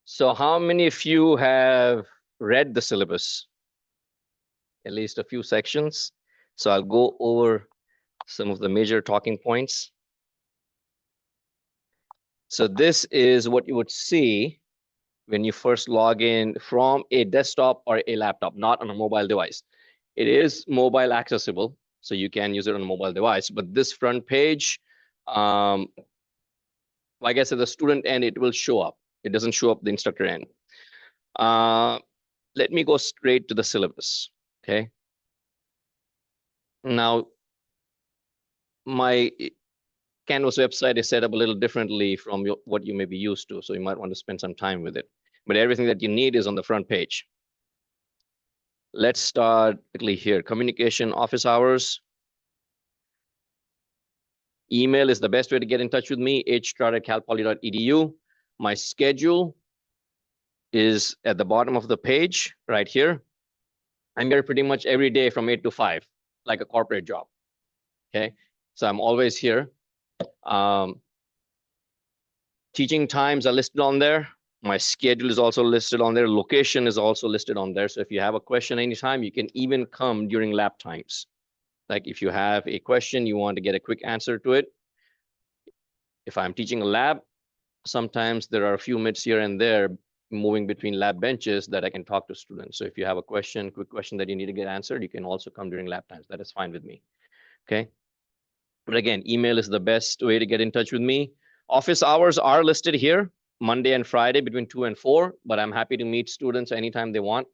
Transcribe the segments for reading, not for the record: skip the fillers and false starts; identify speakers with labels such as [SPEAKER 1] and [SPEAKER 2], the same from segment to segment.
[SPEAKER 1] So how many of you have read the syllabus? At least a few sections. So I'll go over some of the major talking points. So this is what you would see when you first log in from a desktop or a laptop, not on a mobile device. It is mobile accessible, so you can use it on a mobile device. But this front page, like I said, the student end, it will show up. It doesn't show up the instructor end. Let me go straight to the syllabus, okay? Now, my Canvas website is set up a little differently from what you may be used to, so you might want to spend some time with it. But everything that you need is on the front page. Let's start quickly here. Communication office hours. Email is the best way to get in touch with me, hr@calpoly.edu. My schedule is at the bottom of the page right here. I'm here pretty much every day from 8 to 5, like a corporate job. Okay, so I'm always here. Teaching times are listed on there. My schedule is also listed on there. Location is also listed on there. So if you have a question anytime, you can even come during lab times. Like if you have a question, you want to get a quick answer to it. If I'm teaching a lab, sometimes there are a few minutes here and there moving between lab benches that I can talk to students. So if you have a question, quick question that you need to get answered, you can also come during lab times. That is fine with me. Okay. But again, email is the best way to get in touch with me. Office hours are listed here, Monday and Friday between 2 and 4, but I'm happy to meet students anytime they want.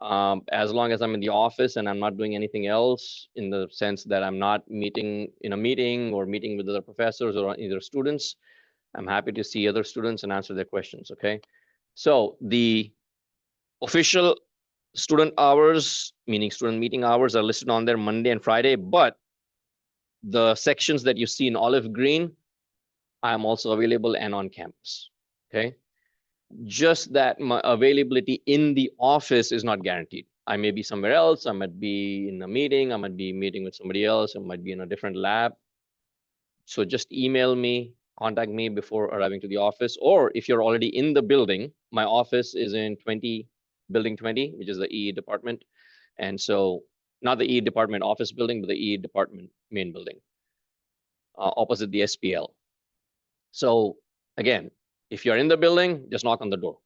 [SPEAKER 1] As long as I'm in the office and I'm not doing anything else, in the sense that I'm not meeting in a meeting or meeting with other professors or either students, I'm happy to see other students and answer their questions, okay? So the official student hours, meaning student meeting hours, are listed on there Monday and Friday, but the sections that you see in olive green, I'm also available and on campus, okay? Just that my availability in the office is not guaranteed. I may be somewhere else, I might be in a meeting, I might be meeting with somebody else, I might be in a different lab. So just email me, contact me before arriving to the office, or if you're already in the building, my office is in building 20, which is the EE department. And so not the EE department office building, but the EE department main building, opposite the SPL. So again, if you're in the building, just knock on the door.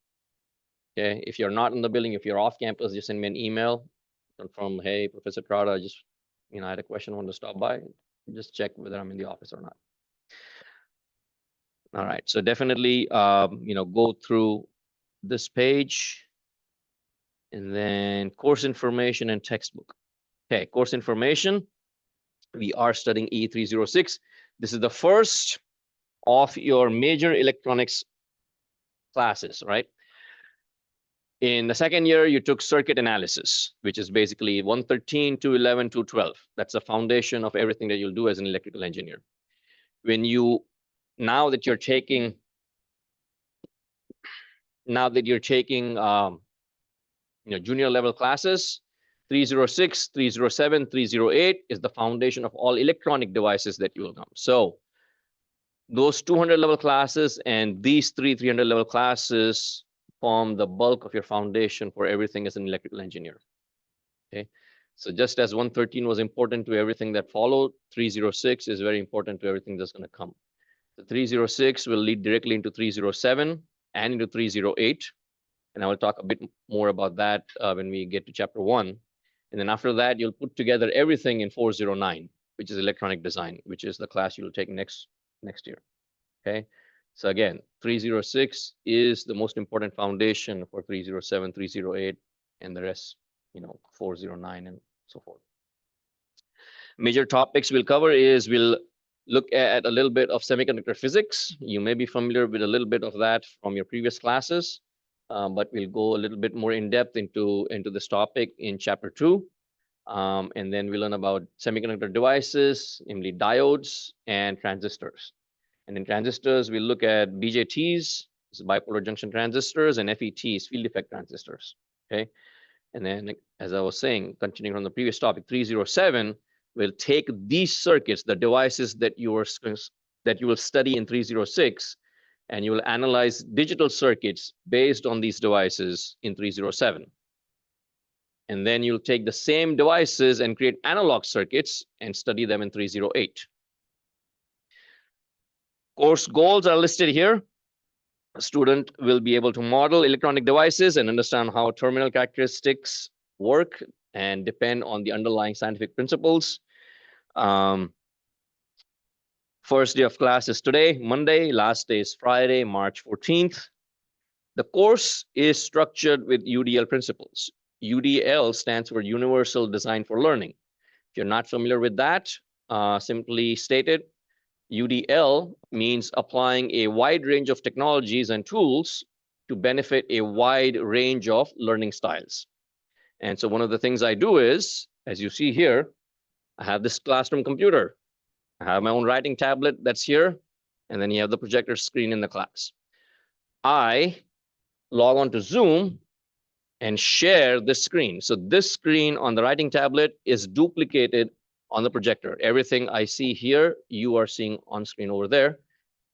[SPEAKER 1] Okay, if you're not in the building, if you're off campus, just send me an email, confirm, hey, Professor Trotta, I just, I had a question, I want to stop by. Just check whether I'm in the office or not. All right, so definitely, go through this page, and then course information and textbook. Okay, course information. We are studying E306. This is the first of your major electronics classes, right? In the second year, you took circuit analysis, which is basically 113, 211, 212. That's the foundation of everything that you'll do as an electrical engineer. Now that you're taking junior level classes, 306, 307, 308 is the foundation of all electronic devices that you will come. So those 200 level classes and these 300 level classes form the bulk of your foundation for everything as an electrical engineer. Okay, so just as 113 was important to everything that followed, 306 is very important to everything that's going to come. The 306 will lead directly into 307 and into 308. And I will talk a bit more about that when we get to chapter 1. And then after that, you'll put together everything in 409, which is electronic design, which is the class you'll take next year. Okay, so again, 306 is the most important foundation for 307, 308, and the rest, 409 and so forth. Major topics we'll cover is we'll look at a little bit of semiconductor physics. You may be familiar with a little bit of that from your previous classes, but we'll go a little bit more in depth into this topic in chapter 2. And then we'll learn about semiconductor devices, namely diodes and transistors. And in transistors, we'll look at BJTs, bipolar junction transistors, and FETs, field effect transistors. Okay. And then, as I was saying, continuing from the previous topic, 307 will take these circuits, the devices that you will study in 306, and you will analyze digital circuits based on these devices in 307. And then you'll take the same devices and create analog circuits and study them in 308. Course goals are listed here. A student will be able to model electronic devices and understand how terminal characteristics work and depend on the underlying scientific principles. First day of class is today, Monday. Last day is Friday, March 14th. The course is structured with UDL principles. UDL stands for Universal Design for Learning. If you're not familiar with that, simply stated, UDL means applying a wide range of technologies and tools to benefit a wide range of learning styles. And so one of the things I do is, as you see here, I have this classroom computer. I have my own writing tablet that's here, and then you have the projector screen in the class. I log on to Zoom and share this screen. So this screen on the writing tablet is duplicated on the projector. Everything I see here, you are seeing on screen over there.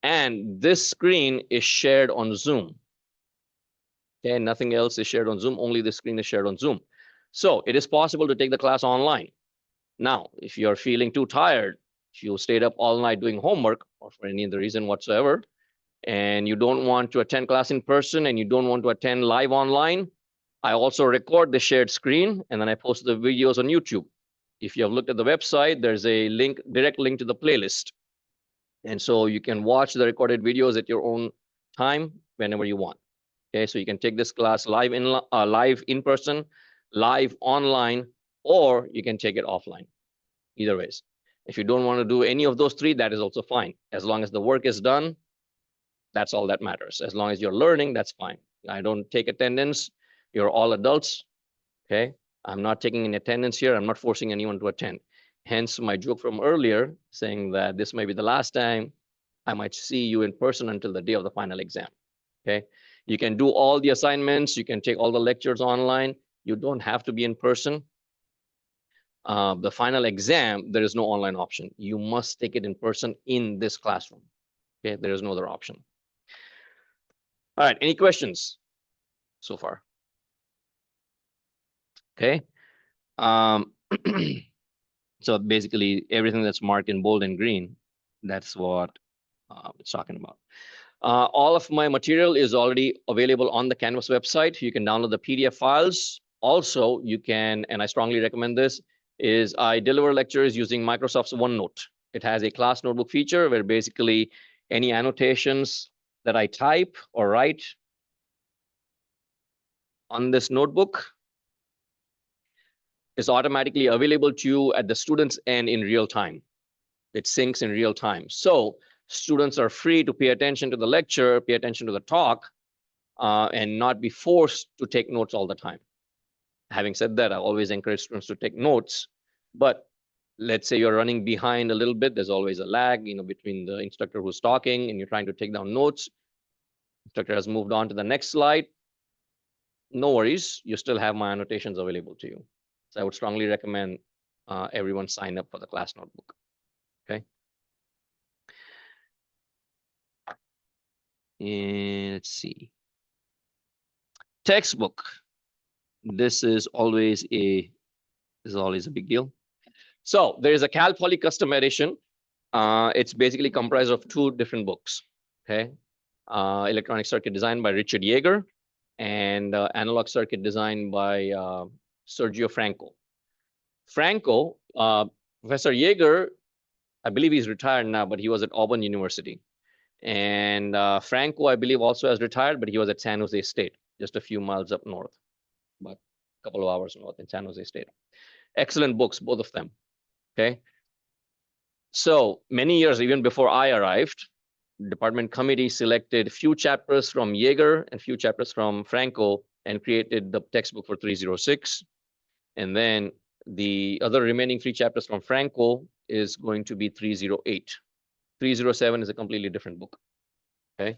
[SPEAKER 1] And this screen is shared on Zoom. Okay, nothing else is shared on Zoom, only the screen is shared on Zoom. So it is possible to take the class online. Now, if you're feeling too tired, if you stayed up all night doing homework or for any other reason whatsoever, and you don't want to attend class in person and you don't want to attend live online, I also record the shared screen and then I post the videos on YouTube. If you have looked at the website, there's a link, direct link to the playlist. And so you can watch the recorded videos at your own time whenever you want. Okay, so you can take this class live in person, live online, or you can take it offline. Either ways. If you don't want to do any of those three, that is also fine. As long as the work is done, that's all that matters. As long as you're learning, that's fine. I don't take attendance. You're all adults. Okay. I'm not taking an attendance here. I'm not forcing anyone to attend. Hence my joke from earlier saying that this may be the last time I might see you in person until the day of the final exam. Okay. You can do all the assignments. You can take all the lectures online. You don't have to be in person. The final exam, there is no online option. You must take it in person in this classroom. Okay. There is no other option. All right. Any questions so far? Okay. So basically everything that's marked in bold and green, that's what it's talking about. All of my material is already available on the Canvas website. You can download the PDF files. Also, you can, and I strongly recommend this, is I deliver lectures using Microsoft's OneNote. It has a class notebook feature where basically any annotations that I type or write on this notebook is automatically available to you at the student's end in real time. It syncs in real time. So students are free to pay attention to the lecture, pay attention to the talk, and not be forced to take notes all the time. Having said that, I always encourage students to take notes, but let's say you're running behind a little bit, there's always a lag, between the instructor who's talking and you're trying to take down notes. Instructor has moved on to the next slide. No worries, you still have my annotations available to you. So I would strongly recommend everyone sign up for the class notebook. Okay. And let's see. Textbook. This is always a big deal. So there is a Cal Poly Custom Edition. It's basically comprised of two different books. Okay. Electronic Circuit Design by Richard Yeager and Analog Circuit Design by Sergio Franco. Professor Yeager, I believe he's retired now, but he was at Auburn University. And Franco, I believe, also has retired, but he was at San Jose State, just a few miles up north, about a couple of hours north in San Jose State. Excellent books, both of them. Okay. So many years, even before I arrived, the department committee selected few chapters from Yeager and few chapters from Franco and created the textbook for 306. And then the other remaining 3 chapters from Franco is going to be 308. 307 is a completely different book. Okay.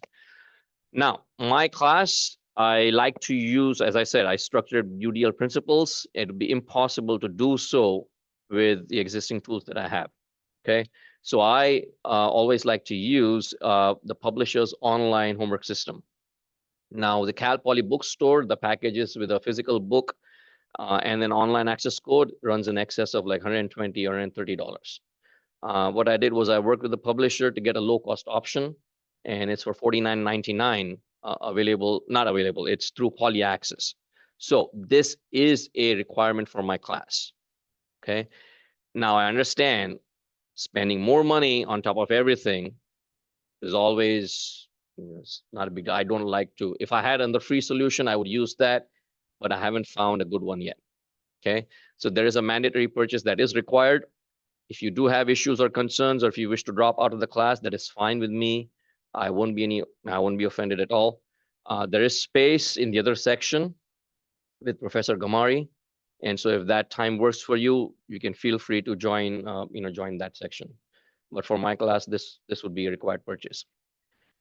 [SPEAKER 1] Now, my class, I like to use, as I said, I structured UDL principles. It would be impossible to do so with the existing tools that I have. Okay, so I always like to use the publisher's online homework system. Now, the Cal Poly bookstore, the packages with a physical book and an online access code runs in excess of like $120 or $130. What I did was I worked with the publisher to get a low cost option, and it's for $49.99 available, not available, it's through Poly Access. So this is a requirement for my class. Okay. Now I understand spending more money on top of everything is always, it's not a big, I don't like to, if I had another free solution, I would use that, but I haven't found a good one yet. Okay. So there is a mandatory purchase that is required. If you do have issues or concerns, or if you wish to drop out of the class, that is fine with me. I won't be offended at all. There is space in the other section with Professor Gamari. And so if that time works for you, you can feel free to join, join that section. But for my class, this would be a required purchase.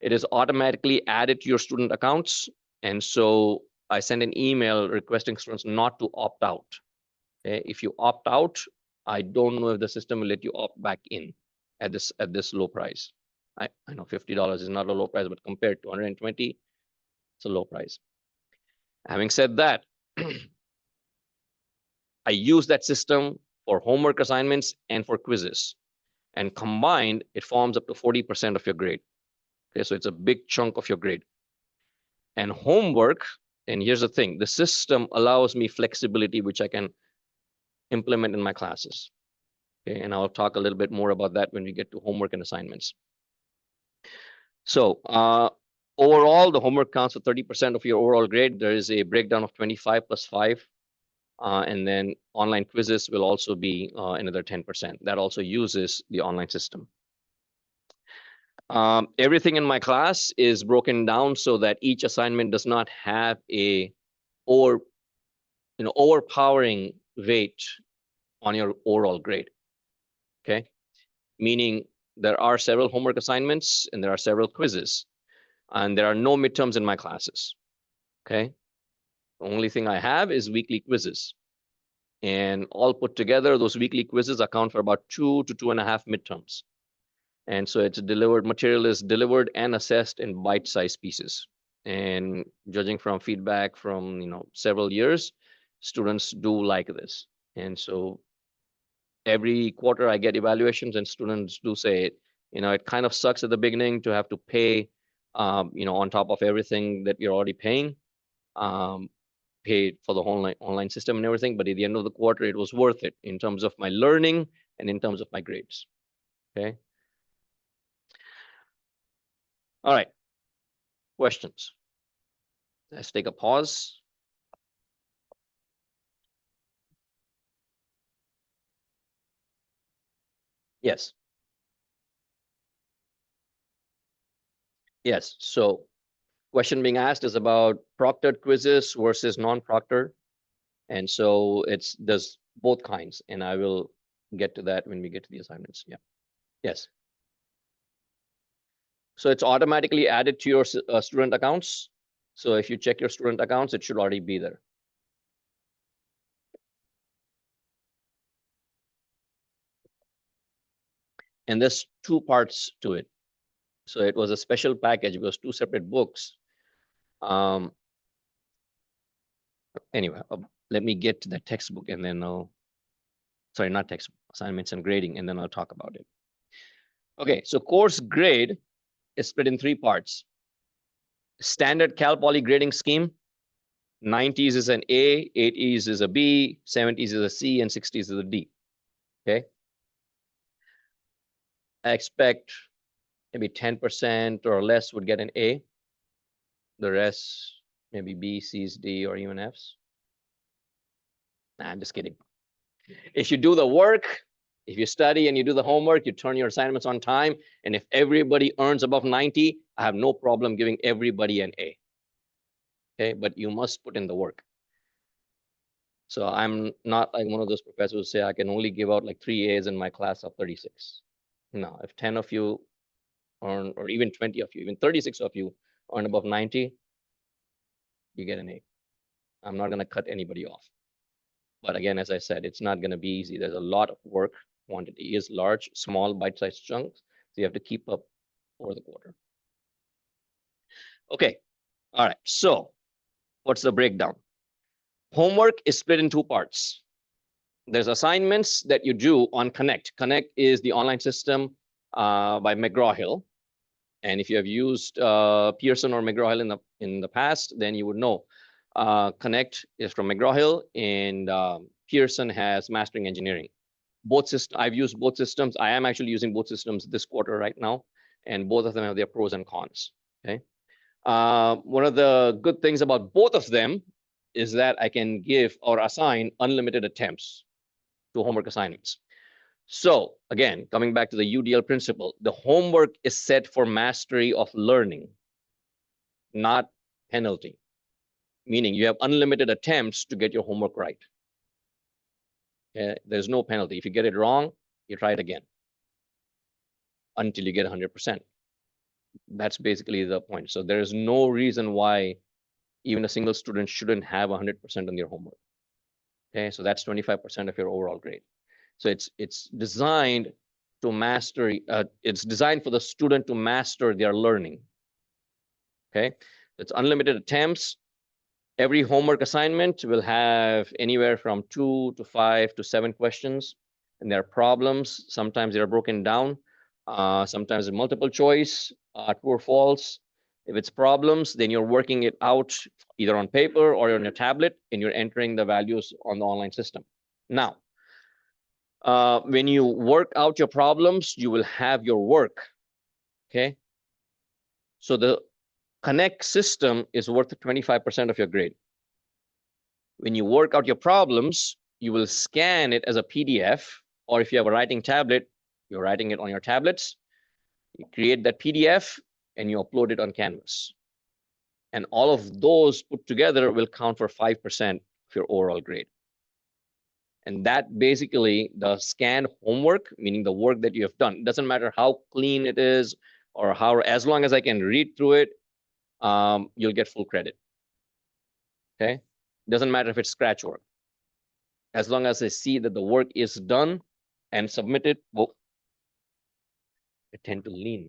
[SPEAKER 1] It is automatically added to your student accounts. And so I send an email requesting students not to opt out. Okay? If you opt out, I don't know if the system will let you opt back in at this low price. I know $50 is not a low price, but compared to 120, it's a low price. Having said that, I use that system for homework assignments and for quizzes. And combined, it forms up to 40% of your grade. Okay, so it's a big chunk of your grade. And homework, and here's the thing, the system allows me flexibility, which I can implement in my classes. Okay, and I'll talk a little bit more about that when we get to homework and assignments. So overall, the homework counts for 30% of your overall grade. There is a breakdown of 25 plus 5. And then online quizzes will also be another 10%. That also uses the online system. Everything in my class is broken down so that each assignment does not have a overpowering weight on your overall grade. Okay, meaning there are several homework assignments and there are several quizzes, and there are no midterms in my classes. Okay, the only thing I have is weekly quizzes. And all put together, those weekly quizzes account for about 2 to 2.5 midterms. And so it's delivered, material is delivered and assessed in bite-sized pieces. And judging from feedback from several years, students do like this. And so every quarter I get evaluations, and students do say, it kind of sucks at the beginning to have to pay, on top of everything that you're already paying. Paid for the whole online system and everything, but at the end of the quarter, it was worth it in terms of my learning and in terms of my grades. Okay. All right. Questions? Let's take a pause. Yes. Yes. So question being asked is about proctored quizzes versus non-proctored. And so there's both kinds, and I will get to that when we get to the assignments. Yeah. Yes. So it's automatically added to your student accounts. So if you check your student accounts, it should already be there. And there's two parts to it. So it was a special package. It was two separate books. Anyway, let me get to the textbook and then sorry, not textbook, assignments and grading, and then I'll talk about it. Okay, so course grade is split in 3 parts. Standard Cal Poly grading scheme, 90s is an A, 80s is a B, 70s is a C, and 60s is a D. Okay. I expect maybe 10% or less would get an A. The rest, maybe B, C's, D, or even F's. Nah, I'm just kidding. If you do the work, if you study and you do the homework, you turn your assignments on time, and if everybody earns above 90, I have no problem giving everybody an A. Okay, but you must put in the work. So I'm not like one of those professors who say I can only give out like 3 A's in my class of 36. No, if 10 of you earn, or even 20 of you, even 36 of you earn above 90, you get an A. I'm not going to cut anybody off. But again, as I said, it's not going to be easy. There's a lot of work. quantity is large, small, bite-sized chunks. So you have to keep up over the quarter. Okay. All right. So what's the breakdown? Homework is split in two parts. There's assignments that you do on Connect. Connect is the online system by McGraw-Hill. And if you have used Pearson or McGraw-Hill in the past, then you would know. Connect is from McGraw-Hill, and Pearson has Mastering Engineering. I've used both systems. I am actually using both systems this quarter right now, and both of them have their pros and cons. Okay. One of the good things about both of them is that I can give or assign unlimited attempts to homework assignments. So again, coming back to the UDL principle, the homework is set for mastery of learning, not penalty, meaning you have unlimited attempts to get your homework right. Okay? There's no penalty. If you get it wrong, you try it again until you get 100%. That's basically the point. So there is no reason why even a single student shouldn't have 100% on their homework. Okay, so that's 25% of your overall grade. So it's designed to master. It's designed for the student to master their learning. Okay, it's unlimited attempts. Every homework assignment will have anywhere from 2 to 5 to 7 questions, and there are problems. Sometimes they're broken down. Sometimes multiple choice, true or false. If it's problems, then you're working it out either on paper or on your tablet, and you're entering the values on the online system. Now, when you work out your problems, you will have your work. Okay. So the Connect system is worth 25% of your grade. When you work out your problems, you will scan it as a PDF, or if you have a writing tablet, you're writing it on your tablets. You create that PDF and you upload it on Canvas. And all of those put together will count for 5% of your overall grade. And that basically the scanned homework, meaning the work that you have done. It doesn't matter how clean it is or how, as long as I can read through it, you'll get full credit. Okay. Doesn't matter if it's scratch work. As long as I see that the work is done and submitted, well, I tend to lean.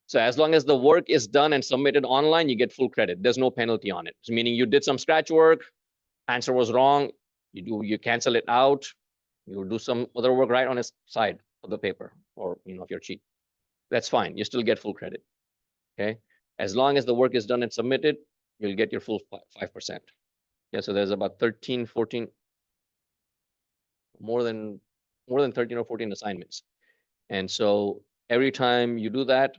[SPEAKER 1] So as long as the work is done and submitted online, you get full credit. There's no penalty on it. So meaning you did some scratch work, answer was wrong, you cancel it out, you do some other work right on its side of the paper or of your cheat. That's fine. You still get full credit. Okay. As long as the work is done and submitted, you'll get your full 5%. Yeah. So there's about 13, 14, more than 13 or 14 assignments. And so every time you do that,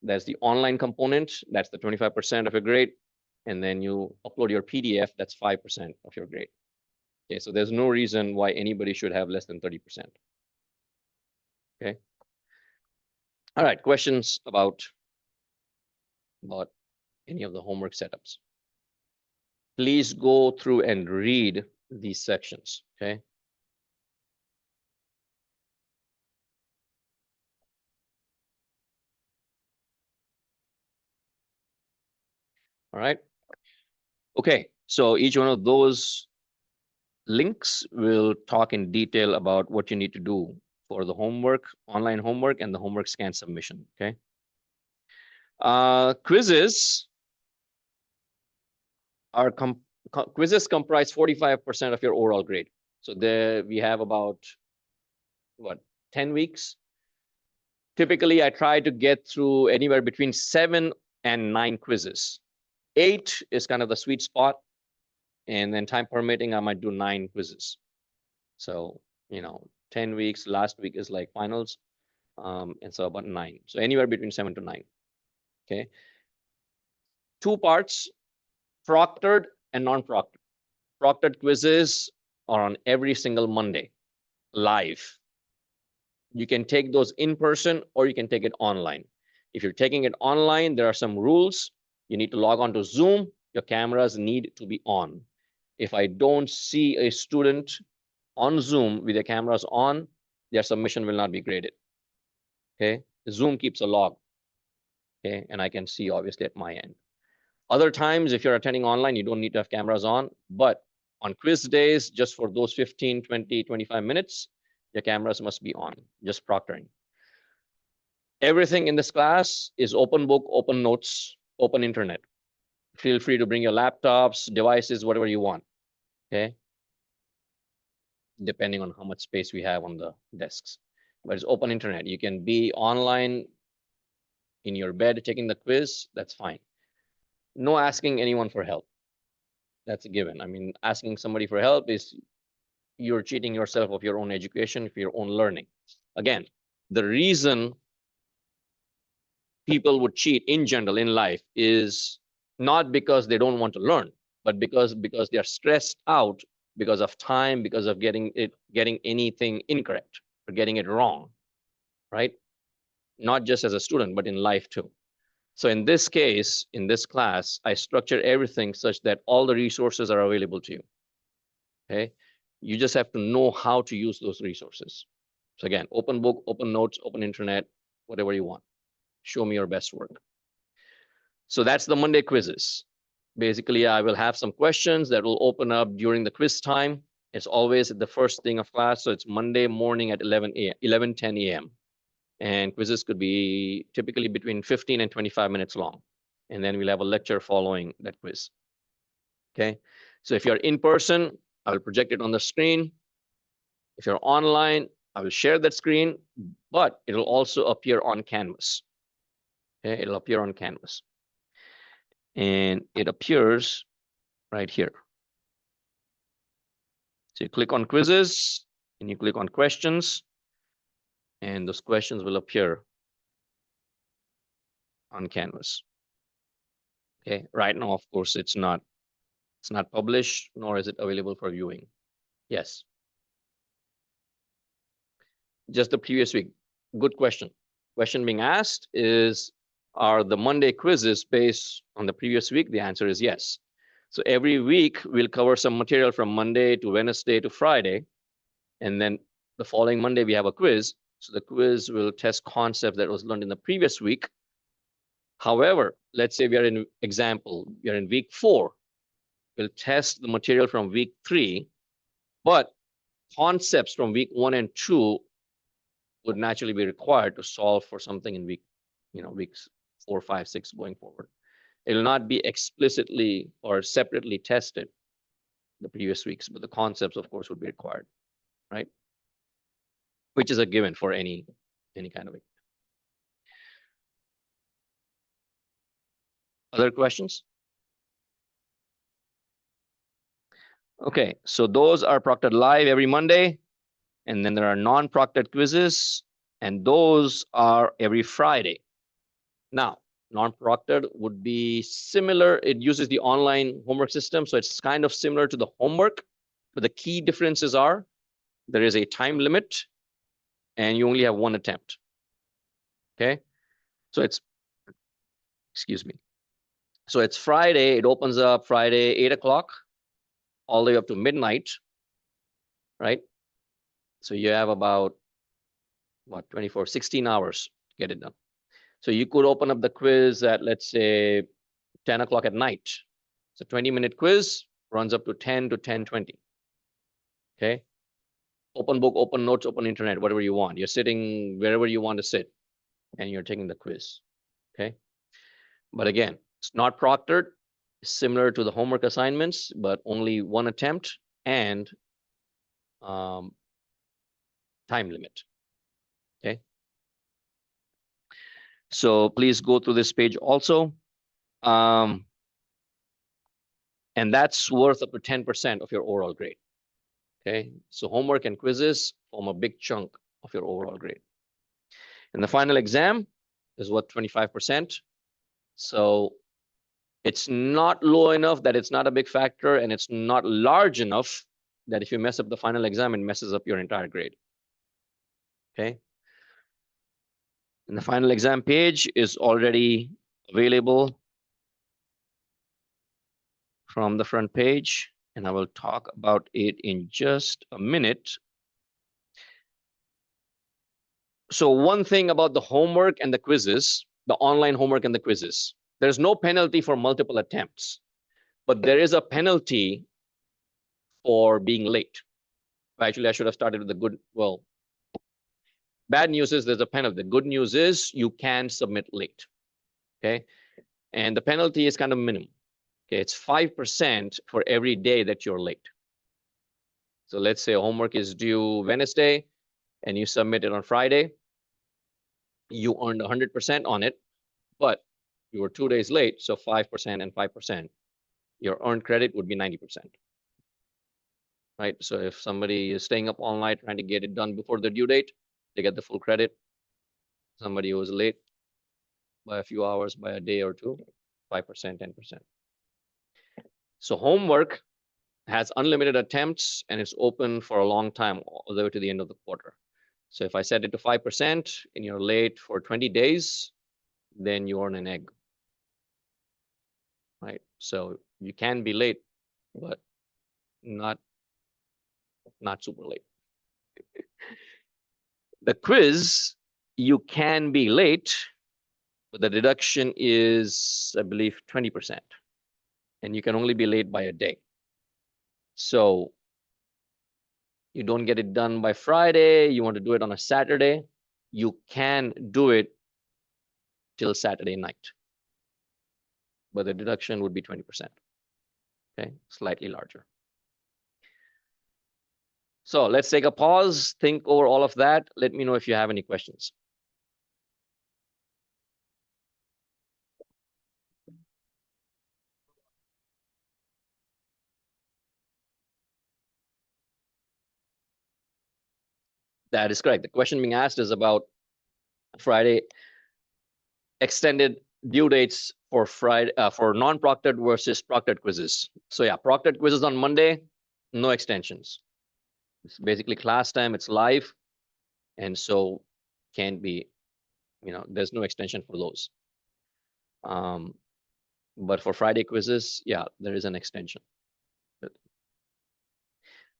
[SPEAKER 1] that's the online component. That's the 25% of your grade. And then you upload your PDF. That's 5% of your grade. Okay. So there's no reason why anybody should have less than 30%. Okay. All right. Questions about any of the homework setups? Please go through and read these sections. Okay. All right. Okay. So each one of those links will talk in detail about what you need to do for the homework, online homework, and the homework scan submission. Okay. Quizzes are quizzes comprise 45% of your overall grade. So there we have about 10 weeks. Typically, I try to get through anywhere between 7 and 9 quizzes. 8 is kind of the sweet spot. And then time permitting, I might do 9 quizzes. So, 10 weeks, last week is like finals. And so about 9. So anywhere between 7 to 9. Okay. 2 parts, proctored and non-proctored. Proctored quizzes are on every single Monday, live. You can take those in person or you can take it online. If you're taking it online, there are some rules. You need to log on to Zoom. Your cameras need to be on. If I don't see a student on Zoom with their cameras on, their submission will not be graded. Okay. Zoom keeps a log. Okay. And I can see obviously at my end. Other times, if you're attending online, you don't need to have cameras on, but On quiz days, just for those 15, 20, 25 minutes, your cameras must be on, just proctoring. Everything in this class is open book, open notes, open internet. Feel free to bring your laptops, devices, whatever you want, okay? Depending on how much space we have on the desks. But it's open internet. You can be online in your bed taking the quiz, that's fine. No asking anyone for help. That's a given. I mean, asking somebody for help is you're cheating yourself of your own education, for your own learning. Again, the reason people would cheat in general in life is not because they don't want to learn, but because they're stressed out because of time, because of getting anything incorrect or getting it wrong, right? Not just as a student, but in life too. So in this case, in this class, I structure everything such that all the resources are available to you. Okay, you just have to know how to use those resources. So again, open book, open notes, open internet, whatever you want. Show me your best work. So that's the Monday quizzes. Basically, I will have some questions that will open up during the quiz time. It's always at the first thing of class. So it's Monday morning at 11:10 a.m. And quizzes could be typically between 15 and 25 minutes long. And then we'll have a lecture following that quiz. Okay. So if you're in person, I will project it on the screen. If you're online, I will share that screen, but it'll also appear on Canvas. Okay, it'll appear on Canvas. And it appears right here. So you click on quizzes and you click on questions, and those questions will appear on Canvas. Okay, right now, of course, it's not published, nor is it available for viewing. Yes. Just the previous week. Good question. Question being asked is, are the Monday quizzes based on the previous week? The answer is yes. So every week we'll cover some material from Monday to Wednesday to Friday. And then the following Monday we have a quiz. So the quiz will test concepts that was learned in the previous week. However, let's say we are in week 4. We'll test the material from week 3, but concepts from week 1 and 2 would naturally be required to solve for something in weeks 4, 5, 6 going forward. It will not be explicitly or separately tested the previous weeks, but the concepts, of course, would be required, right? Which is a given for any kind of. Other questions? Okay, so those are proctored live every Monday, and then there are non-proctored quizzes, and those are every Friday. Now, non-proctored would be similar. It uses the online homework system, so it's kind of similar to the homework, but the key differences are there is a time limit, and you only have one attempt. Okay, so excuse me. So it's Friday. It opens up Friday 8 o'clock all the way up to midnight, right? So you have about 16 hours to get it done. So you could open up the quiz at, let's say, 10 o'clock at night. It's a 20-minute quiz, runs up to 10 to 10:20. Okay. Open book, open notes, open internet, whatever you want. You're sitting wherever you want to sit, and you're taking the quiz. Okay. But again, it's not proctored, similar to the homework assignments, but only one attempt and time limit. Okay. So please go through this page also. And that's worth up to 10% of your overall grade. Okay. So homework and quizzes form a big chunk of your overall grade. And the final exam is what, 25%. So it's not low enough that it's not a big factor, and it's not large enough that if you mess up the final exam, it messes up your entire grade. Okay. And the final exam page is already available from the front page, and I will talk about it in just a minute. So one thing about the homework and the quizzes, the online homework and the quizzes, there's no penalty for multiple attempts, but there is a penalty for being late. Actually, I should have started with the good. Well, bad news is there's a penalty. The good news is you can submit late. Okay. And the penalty is kind of minimum. Okay. It's 5% for every day that you're late. So let's say homework is due Wednesday and you submit it on Friday. You earned 100% on it, but you were 2 days late. So 5% and 5%. Your earned credit would be 90%. Right. So if somebody is staying up all night trying to get it done before the due date, they get the full credit. Somebody who was late by a few hours, by a day or two, 5%, 10%. So homework has unlimited attempts and it's open for a long time, all the way to the end of the quarter. So if I set it to 5% and you're late for 20 days, then you earn an egg. Right. So you can be late, but not super late. The quiz, you can be late, but the deduction is, I believe, 20%. And you can only be late by a day. So you don't get it done by Friday, you want to do it on a Saturday, you can do it till Saturday night. But the deduction would be 20%. Okay, slightly larger. So let's take a pause, think over all of that. Let me know if you have any questions. That is correct. The question being asked is about Friday extended due dates for Friday for non-proctored versus proctored quizzes. So yeah, proctored quizzes on Monday, no extensions. It's basically class time, it's live, and so can't be, there's no extension for those. But for Friday quizzes, yeah, there is an extension. But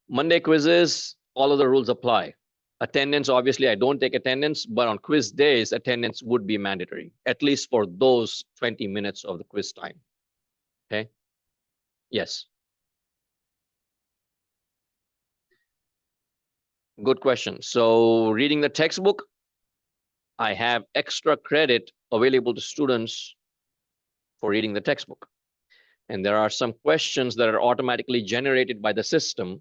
[SPEAKER 1] Monday quizzes, all of the rules apply. Attendance, obviously, I don't take attendance, but on quiz days, attendance would be mandatory, at least for those 20 minutes of the quiz time. Okay? Yes. Good question. So reading the textbook, I have extra credit available to students for reading the textbook. And there are some questions that are automatically generated by the system.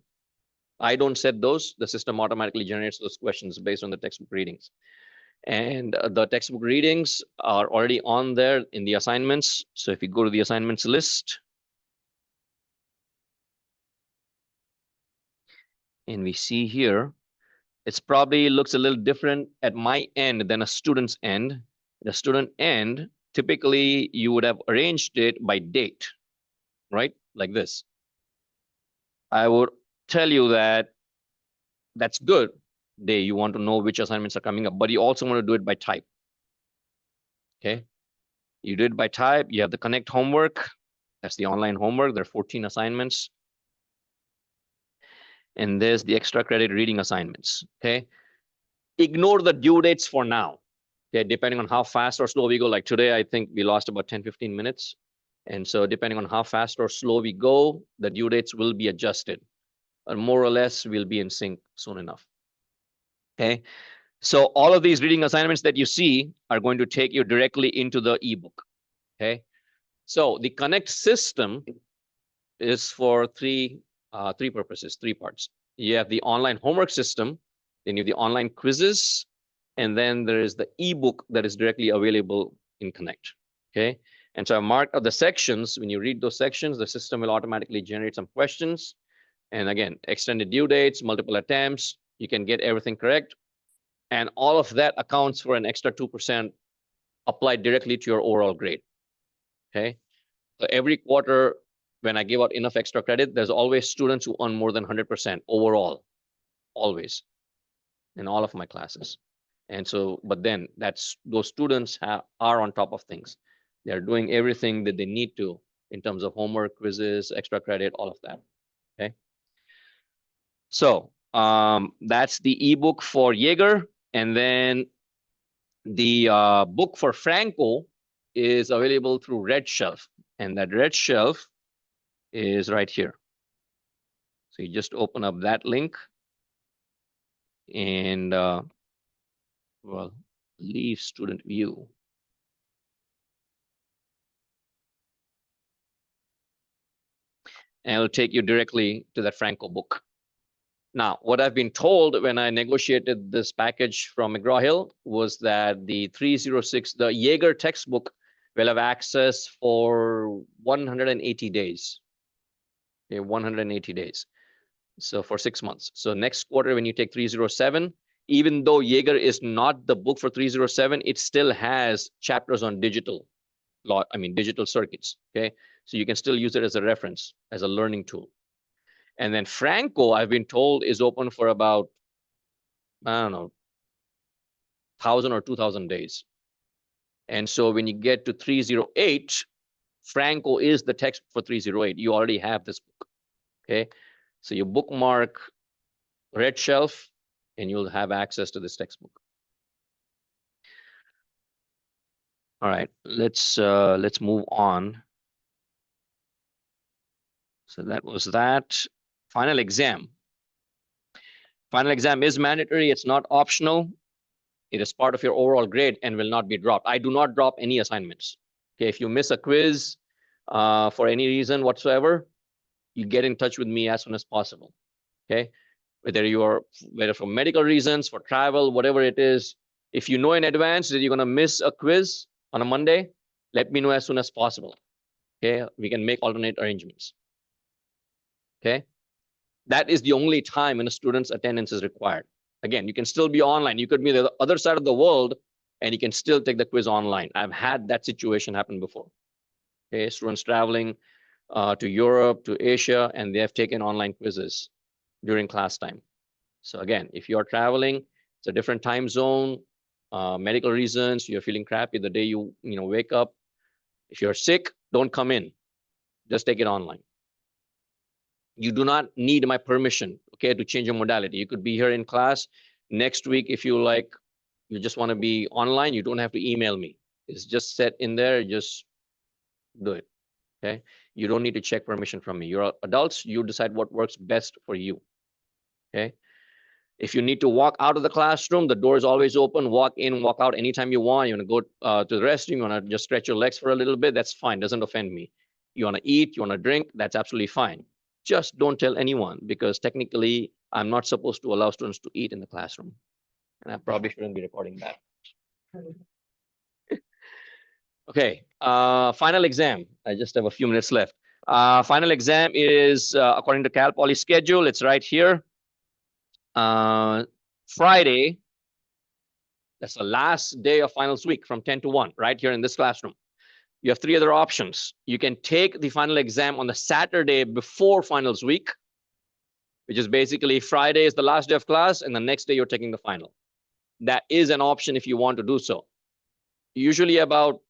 [SPEAKER 1] I don't set those. The system automatically generates those questions based on the textbook readings. And the textbook readings are already on there in the assignments. So if you go to the assignments list, and we see here, it's probably looks a little different at my end than a student's end. The student end, typically you would have arranged it by date, right? Like this. I would tell you that that's good. You want to know which assignments are coming up, but you also want to do it by type. Okay. You do it by type. You have the Connect homework. That's the online homework. There are 14 assignments. And there's the extra credit reading assignments. Okay. Ignore the due dates for now. Okay. Depending on how fast or slow we go. Like today, I think we lost about 10, 15 minutes. And so depending on how fast or slow we go, the due dates will be adjusted. Or more or less, we'll be in sync soon enough. Okay. So all of these reading assignments that you see are going to take you directly into the ebook. Okay. So the Connect system is for three purposes, three parts. You have the online homework system, then you have the online quizzes, and then there is the ebook that is directly available in Connect. Okay. And so I marked out the sections. When you read those sections, the system will automatically generate some questions. And again, extended due dates, multiple attempts, you can get everything correct. And all of that accounts for an extra 2% applied directly to your overall grade. Okay. So every quarter, when I give out enough extra credit, there's always students who earn more than 100% overall, always, in all of my classes. And so, but then those students are on top of things. They're doing everything that they need to in terms of homework, quizzes, extra credit, all of that. Okay. So that's the ebook for Jaeger. And then the book for Franco is available through Red Shelf. And that Red Shelf is right here. So you just open up that link and well, leave student view. And it'll take you directly to that Franco book. Now, what I've been told when I negotiated this package from McGraw-Hill was that the 306, the Jaeger textbook, will have access for 180 days. Okay, 180 days. So for 6 months. So next quarter, when you take 307, even though Jaeger is not the book for 307, it still has chapters on digital law, digital circuits. Okay. So you can still use it as a reference, as a learning tool. And then Franco, I've been told, is open for about, I don't know, 1,000 or 2,000 days. And so when you get to 308, Franco is the text for 308. You already have this book. Okay. So you bookmark Red Shelf and you'll have access to this textbook. All right, let's move on. So that was that. Final exam. Final exam is mandatory. It's not optional. It is part of your overall grade and will not be dropped. I do not drop any assignments. Okay, if you miss a quiz for any reason whatsoever, you get in touch with me as soon as possible. Okay, whether for medical reasons, for travel, whatever it is, if you know in advance that you're going to miss a quiz on a Monday, let me know as soon as possible. Okay, we can make alternate arrangements. Okay, that is the only time when a student's attendance is required. Again, you can still be online. You could be the other side of the world and you can still take the quiz online. I've had that situation happen before. Okay, students traveling to Europe, to Asia, and they have taken online quizzes during class time. So again, if you're traveling, it's a different time zone, medical reasons, you're feeling crappy the day you wake up. If you're sick, don't come in. Just take it online. You do not need my permission, okay, to change your modality. You could be here in class. Next week, if you like, you just want to be online, you don't have to email me. It's just set in there, just do it, okay? You don't need to check permission from me. You're adults, you decide what works best for you, okay? If you need to walk out of the classroom, the door is always open. Walk in, walk out anytime you want. You want to go to the restroom, you want to just stretch your legs for a little bit, that's fine, doesn't offend me. You want to eat, you want to drink, that's absolutely fine. Just don't tell anyone, because technically I'm not supposed to allow students to eat in the classroom. And I probably shouldn't be recording that. Okay, final exam. I just have a few minutes left. Final exam is according to Cal Poly schedule. It's right here. Friday, that's the last day of finals week from 10 to 1, right here in this classroom. You have 3 other options. You can take the final exam on the Saturday before finals week, which is basically Friday is the last day of class, and the next day you're taking the final. That is an option if you want to do so. Usually about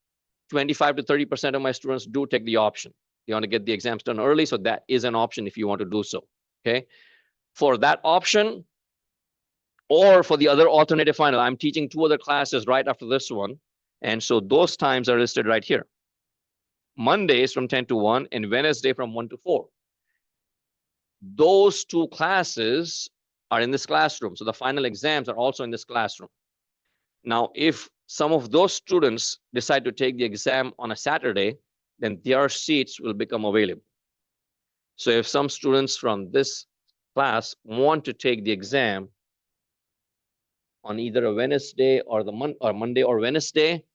[SPEAKER 1] 25 to 30% of my students do take the option. They want to get the exams done early, so that is an option if you want to do so, okay? For that option, or for the other alternative final, I'm teaching 2 other classes right after this one, and so those times are listed right here. Mondays from 10 to 1 and Wednesday from 1 to 4. Those 2 classes are in this classroom. So the final exams are also in this classroom. Now, if some of those students decide to take the exam on a Saturday, then their seats will become available. So if some students from this class want to take the exam on either a Wednesday or Monday or Wednesday,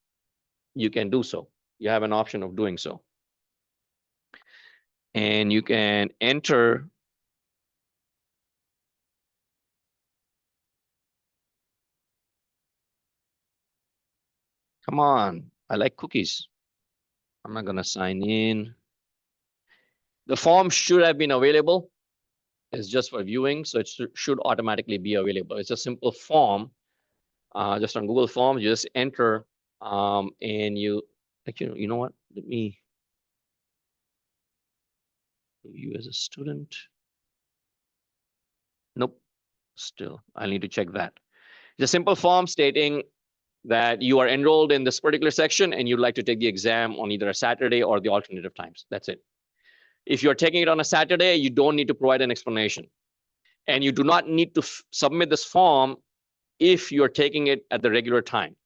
[SPEAKER 1] you can do so. You have an option of doing so. And you can enter come on, I like cookies. I'm not going to sign in. The form should have been available. It's just for viewing, so it should automatically be available. It's a simple form. Just on Google Forms, you just enter and actually, you know what? Let me you as a student. Nope, still, I need to check that. It's a simple form stating that you are enrolled in this particular section and you'd like to take the exam on either a Saturday or the alternative times. That's it. If you're taking it on a Saturday, you don't need to provide an explanation. And you do not need to submit this form if you're taking it at the regular time.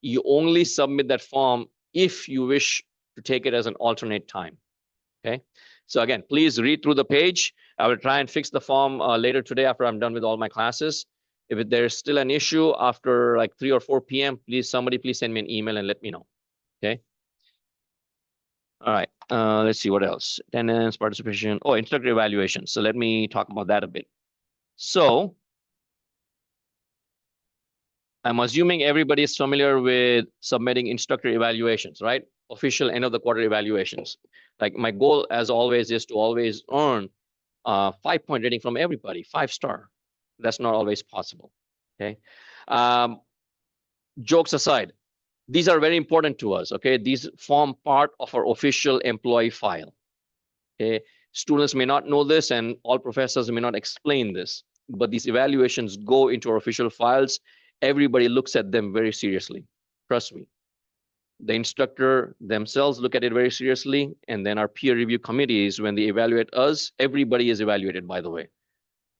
[SPEAKER 1] You only submit that form if you wish to take it as an alternate time. Okay. So again, please read through the page. I will try and fix the form later today after I'm done with all my classes. If there's still an issue after like 3 or 4 p.m., please send me an email and let me know. Okay. All right. Let's see what else. Attendance, participation. Oh, instructor evaluation. So let me talk about that a bit. So I'm assuming everybody is familiar with submitting instructor evaluations, right? Official end of the quarter evaluations. Like my goal, as always, is to always earn 5-point rating from everybody, 5-star. That's not always possible. Okay. Jokes aside, these are very important to us. Okay. These form part of our official employee file. Okay. Students may not know this, and all professors may not explain this, but these evaluations go into our official files. Everybody looks at them very seriously. Trust me. The instructor themselves look at it very seriously, and then our peer review committees, when they evaluate us, everybody is evaluated, by the way.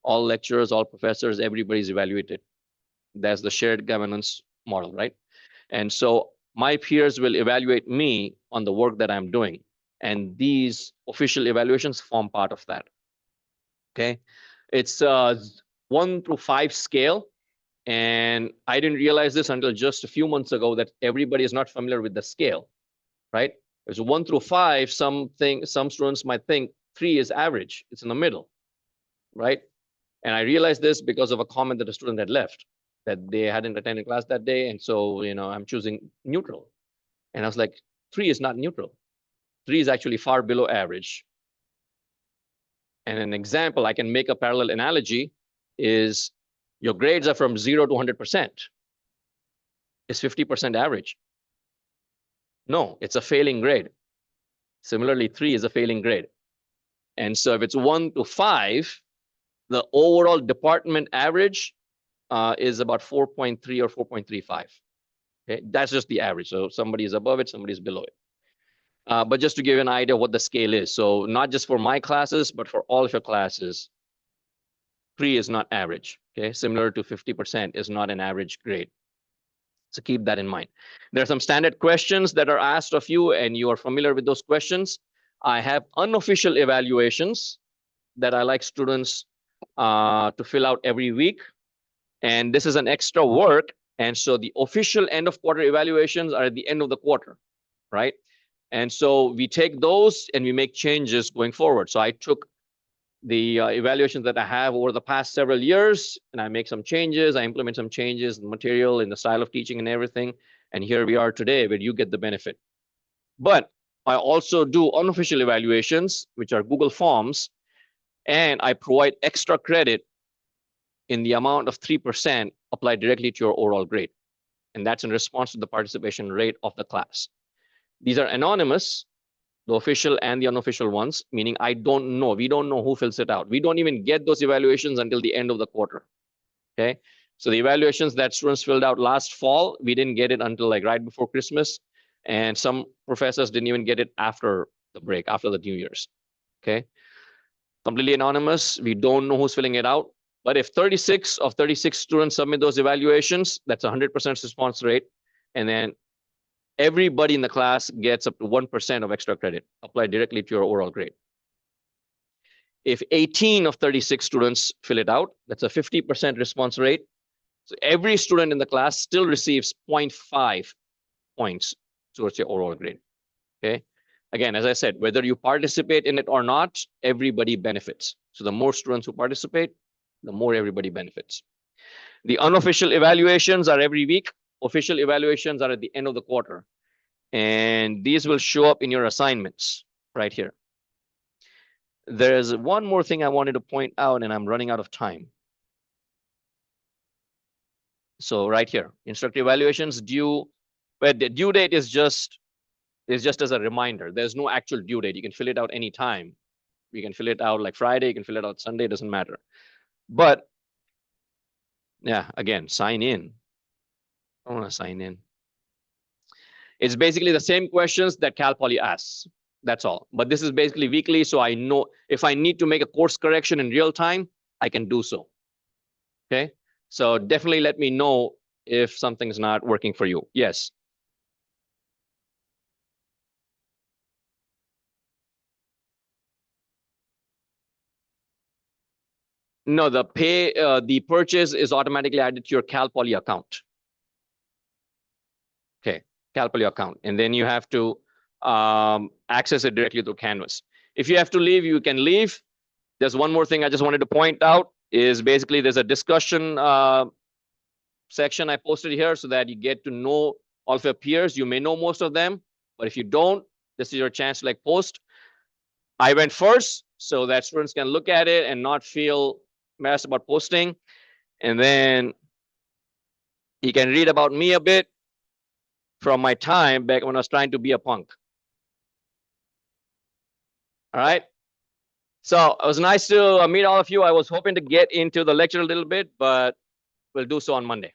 [SPEAKER 1] All lecturers, all professors, everybody is evaluated. That's the shared governance model, right? And so my peers will evaluate me on the work that I'm doing. And these official evaluations form part of that. Okay. It's 1 through 5 scale. And I didn't realize this until just a few months ago that everybody is not familiar with the scale, right? There's 1 through 5. Some students might think 3 is average. It's in the middle, right? And I realized this because of a comment that a student had left, that they hadn't attended class that day. And so, I'm choosing neutral. And I was like, 3 is not neutral. 3 is actually far below average. And an example, I can make a parallel analogy, is your grades are from 0 to 100%. Is 50% average? No, it's a failing grade. Similarly, 3 is a failing grade. And so if it's 1 to 5, the overall department average is about 4.3 or 4.35. Okay, that's just the average. So somebody is above it, somebody is below it. But just to give you an idea of what the scale is. So not just for my classes, but for all of your classes, 3 is not average. Okay, similar to 50% is not an average grade. So keep that in mind. There are some standard questions that are asked of you, and you are familiar with those questions. I have unofficial evaluations that I like students to fill out every week. And this is an extra work. And so the official end of quarter evaluations are at the end of the quarter, right? And so we take those and we make changes going forward. So I took the evaluations that I have over the past several years, and I make some changes. I implement some changes in the material, in the style of teaching and everything. And here we are today where you get the benefit. But I also do unofficial evaluations, which are Google Forms, and I provide extra credit in the amount of 3% applied directly to your overall grade. And that's in response to the participation rate of the class. These are anonymous, the official and the unofficial ones, meaning I don't know. We don't know who fills it out. We don't even get those evaluations until the end of the quarter. Okay. So the evaluations that students filled out last fall, we didn't get it until like right before Christmas. And some professors didn't even get it after the break, after the New Year's. Okay. Completely anonymous. We don't know who's filling it out. But if 36 of 36 students submit those evaluations, that's 100% response rate. And then everybody in the class gets up to 1% of extra credit applied directly to your overall grade. If 18 of 36 students fill it out, that's a 50% response rate. So every student in the class still receives 0.5 points towards your overall grade. Okay. Again, as I said, whether you participate in it or not, everybody benefits. So the more students who participate, the more everybody benefits. The unofficial evaluations are every week. Official evaluations are at the end of the quarter. And these will show up in your assignments right here. There's one more thing I wanted to point out, and I'm running out of time. So right here, instructor evaluations due, where the due date is just as a reminder. There's no actual due date. You can fill it out anytime. You can fill it out like Friday, you can fill it out Sunday, it doesn't matter. But yeah, again, sign in. I want to sign in. It's basically the same questions that Cal Poly asks. That's all. But this is basically weekly, so I know if I need to make a course correction in real time, I can do so. Okay. So definitely let me know if something's not working for you. Yes. No, the purchase is automatically added to your Cal Poly account. Okay, Cal Poly account, and then you have to access it directly through Canvas. If you have to leave, you can leave. There's one more thing I just wanted to point out is basically there's a discussion section I posted here so that you get to know all of your peers. You may know most of them, but if you don't, this is your chance to like post. I went first so that students can look at it and not feel messed about posting. And then you can read about me a bit from my time back when I was trying to be a punk. All right. So it was nice to meet all of you. I was hoping to get into the lecture a little bit, but we'll do so on Monday.